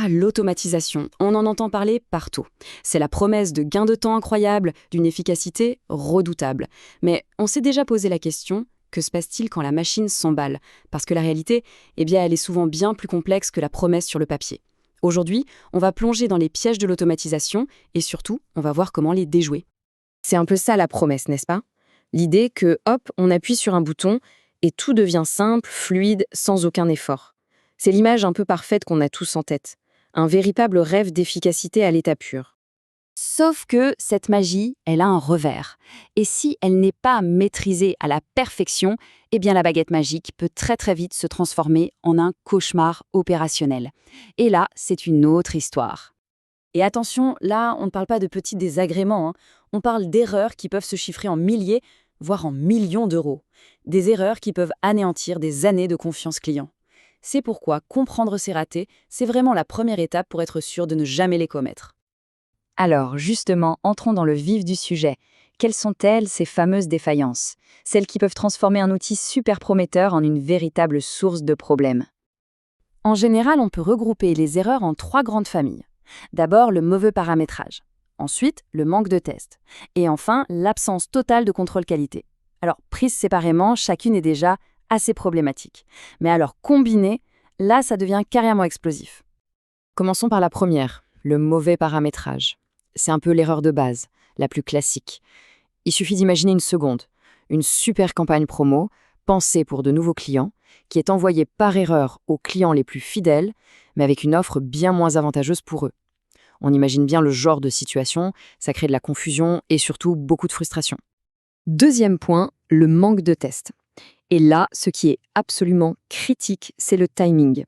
l'automatisation, on en entend parler partout. C'est la promesse de gains de temps incroyables, d'une efficacité redoutable. Mais on s'est déjà posé la question, que se passe-t-il quand la machine s'emballe? Parce que la réalité, elle est souvent bien plus complexe que la promesse sur le papier. Aujourd'hui, on va plonger dans les pièges de l'automatisation et surtout, on va voir comment les déjouer. C'est un peu ça la promesse, n'est-ce pas? L'idée que, hop, on appuie sur un bouton et tout devient simple, fluide, sans aucun effort. C'est l'image un peu parfaite qu'on a tous en tête. Un véritable rêve d'efficacité à l'état pur. Sauf que cette magie, elle a un revers. Et si elle n'est pas maîtrisée à la perfection, la baguette magique peut très très vite se transformer en un cauchemar opérationnel. Et là, c'est une autre histoire. Et attention, là, on ne parle pas de petits désagréments, hein. On parle d'erreurs qui peuvent se chiffrer en milliers, voire en millions d'euros. Des erreurs qui peuvent anéantir des années de confiance client. C'est pourquoi comprendre ces ratés, c'est vraiment la première étape pour être sûr de ne jamais les commettre. Alors, justement, entrons dans le vif du sujet. Quelles sont-elles, ces fameuses défaillances? Celles qui peuvent transformer un outil super prometteur en une véritable source de problèmes. En général, on peut regrouper les erreurs en 3 grandes familles. D'abord, le mauvais paramétrage. Ensuite, le manque de test. Et enfin, l'absence totale de contrôle qualité. Alors, prises séparément, chacune est déjà assez problématique. Mais alors, combinées, là, ça devient carrément explosif. Commençons par la première, le mauvais paramétrage. C'est un peu l'erreur de base, la plus classique. Il suffit d'imaginer une seconde. Une super campagne promo, pensée pour de nouveaux clients, qui est envoyée par erreur aux clients les plus fidèles, mais avec une offre bien moins avantageuse pour eux. On imagine bien le genre de situation, ça crée de la confusion et surtout beaucoup de frustration. Deuxième point, le manque de test. Et là, ce qui est absolument critique, c'est le timing.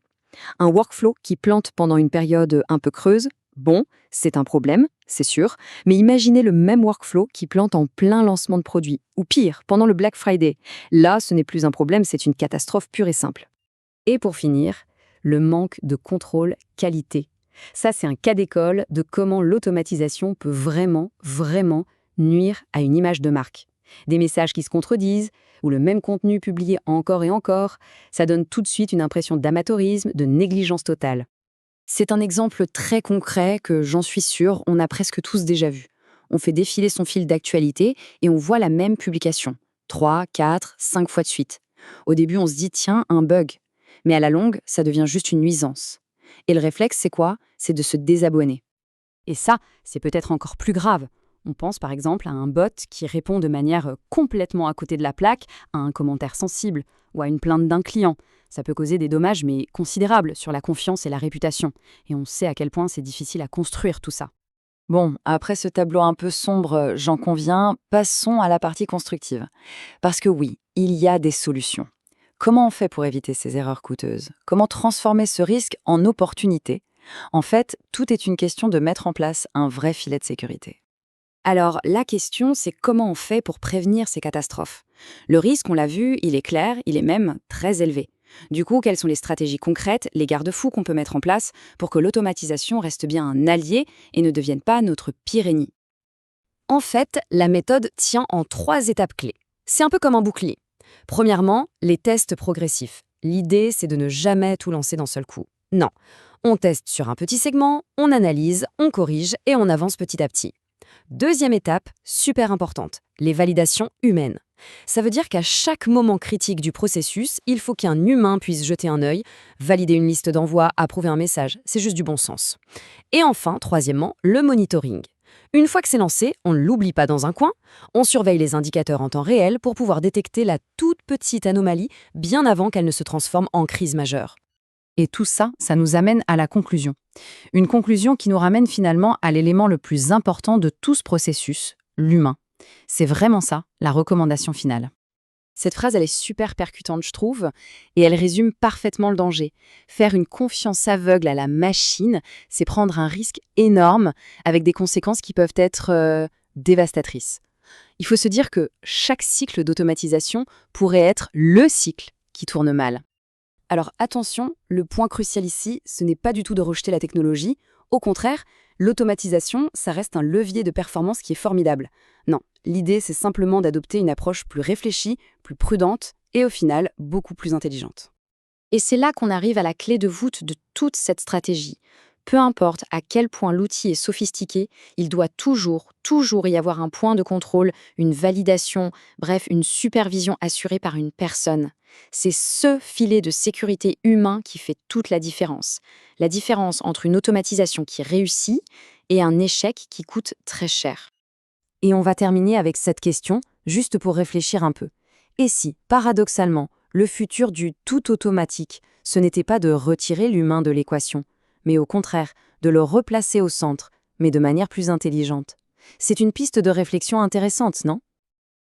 Un workflow qui plante pendant une période un peu creuse, bon, c'est un problème, c'est sûr, mais imaginez le même workflow qui plante en plein lancement de produit, ou pire, pendant le Black Friday. Là, ce n'est plus un problème, c'est une catastrophe pure et simple. Et pour finir, le manque de contrôle qualité. Ça, c'est un cas d'école de comment l'automatisation peut vraiment nuire à une image de marque. Des messages qui se contredisent, ou le même contenu publié encore et encore, ça donne tout de suite une impression d'amateurisme, de négligence totale. C'est un exemple très concret que, j'en suis sûre, on a presque tous déjà vu. On fait défiler son fil d'actualité et on voit la même publication, 3, 4, 5 fois de suite. Au début, on se dit « tiens, un bug ». Mais à la longue, ça devient juste une nuisance. Et le réflexe, c'est quoi? C'est de se désabonner. Et ça, c'est peut-être encore plus grave. On pense par exemple à un bot qui répond de manière complètement à côté de la plaque à un commentaire sensible ou à une plainte d'un client. Ça peut causer des dommages mais considérables sur la confiance et la réputation. Et on sait à quel point c'est difficile à construire tout ça. Bon, après ce tableau un peu sombre, j'en conviens, passons à la partie constructive. Parce que oui, il y a des solutions. Comment on fait pour éviter ces erreurs coûteuses? Comment transformer ce risque en opportunité? En fait, tout est une question de mettre en place un vrai filet de sécurité. Alors, la question, c'est comment on fait pour prévenir ces catastrophes? Le risque, on l'a vu, il est clair, il est même très élevé. Du coup, quelles sont les stratégies concrètes, les garde-fous qu'on peut mettre en place pour que l'automatisation reste bien un allié et ne devienne pas notre pire ennemi? En fait, la méthode tient en 3 étapes clés. C'est un peu comme un bouclier. Premièrement, les tests progressifs. L'idée, c'est de ne jamais tout lancer d'un seul coup. Non, on teste sur un petit segment, on analyse, on corrige et on avance petit à petit. Deuxième étape, super importante, les validations humaines. Ça veut dire qu'à chaque moment critique du processus, il faut qu'un humain puisse jeter un œil, valider une liste d'envoi, approuver un message. C'est juste du bon sens. Et enfin, troisièmement, le monitoring. Une fois que c'est lancé, on ne l'oublie pas dans un coin, on surveille les indicateurs en temps réel pour pouvoir détecter la toute petite anomalie bien avant qu'elle ne se transforme en crise majeure. Et tout ça, ça nous amène à la conclusion. Une conclusion qui nous ramène finalement à l'élément le plus important de tout ce processus, l'humain. C'est vraiment ça, la recommandation finale. Cette phrase, elle est super percutante, je trouve, et elle résume parfaitement le danger. Faire une confiance aveugle à la machine, c'est prendre un risque énorme avec des conséquences qui peuvent être dévastatrices. Il faut se dire que chaque cycle d'automatisation pourrait être le cycle qui tourne mal. Alors attention, le point crucial ici, ce n'est pas du tout de rejeter la technologie. Au contraire, l'automatisation, ça reste un levier de performance qui est formidable. Non, l'idée, c'est simplement d'adopter une approche plus réfléchie, plus prudente et au final, beaucoup plus intelligente. Et c'est là qu'on arrive à la clé de voûte de toute cette stratégie. Peu importe à quel point l'outil est sophistiqué, il doit toujours y avoir un point de contrôle, une validation, bref, une supervision assurée par une personne. C'est ce filet de sécurité humain qui fait toute la différence. La différence entre une automatisation qui réussit et un échec qui coûte très cher. Et on va terminer avec cette question, juste pour réfléchir un peu. Et si, paradoxalement, le futur du tout automatique, ce n'était pas de retirer l'humain de l'équation, mais au contraire, de le replacer au centre, mais de manière plus intelligente? C'est une piste de réflexion intéressante, non?